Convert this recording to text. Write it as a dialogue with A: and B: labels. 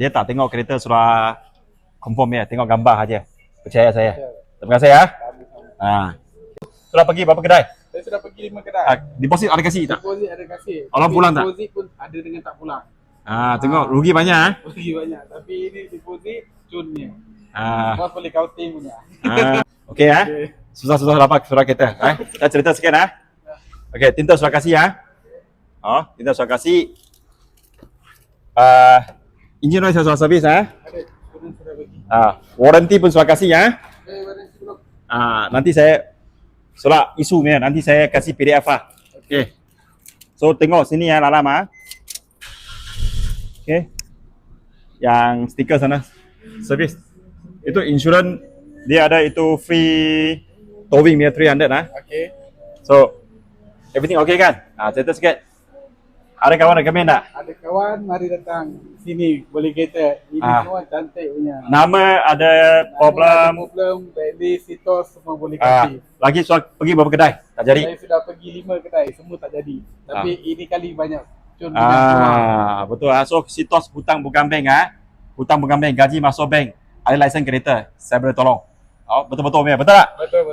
A: dia tak tengok kereta sudah confirm ya, tengok gambar aja. Percaya saya. Terima kasih ya. Sudah pergi berapa kedai?
B: Saya sudah pergi 5 kedai.
A: Deposit ada kasih tak?
B: Deposit ada kasih.
A: Orang pulang tak?
B: Deposit pun ada dengan tak pulang.
A: Tengok rugi banyak
B: Rugi banyak. Tapi ini deposit cunnya.
A: ah.
B: Bos boleh counting punya.
A: Okey ya. Susah-susah dapat surat kita. Kita cerita sikit Okey, tinta sudah kasih ya. Tinta sudah kasih. Engineer sudah servis
B: Ada. Kemudian sudah bagi.
A: Warranty pun sudah kasih ya.
B: Warranty belum.
A: Nanti saya surat isu ni, nanti saya kasih PDF Okey. So tengok sini ya dalam Okey. Yang stiker sana servis. Itu insurans dia ada itu free towing dia 300
B: Okey.
A: So everything okay kan? Cerita sikit. Ada kawan recommend tak?
B: Ada kawan mari datang sini boleh kereta. Ini semua cantik punya.
A: Nama ada problem.
B: Blacklist, sitos semua boleh kasih.
A: Lagi soal pergi berapa kedai? Tak jadi.
B: Saya sudah pergi 5 kedai, semua tak jadi. Tapi ini kali banyak cun.
A: Betul So sitos hutang bukan bank hutang bukan bank, gaji masuk bank. Ada lesen kereta, saya boleh tolong. Betul-betul betul tak?
B: Betul.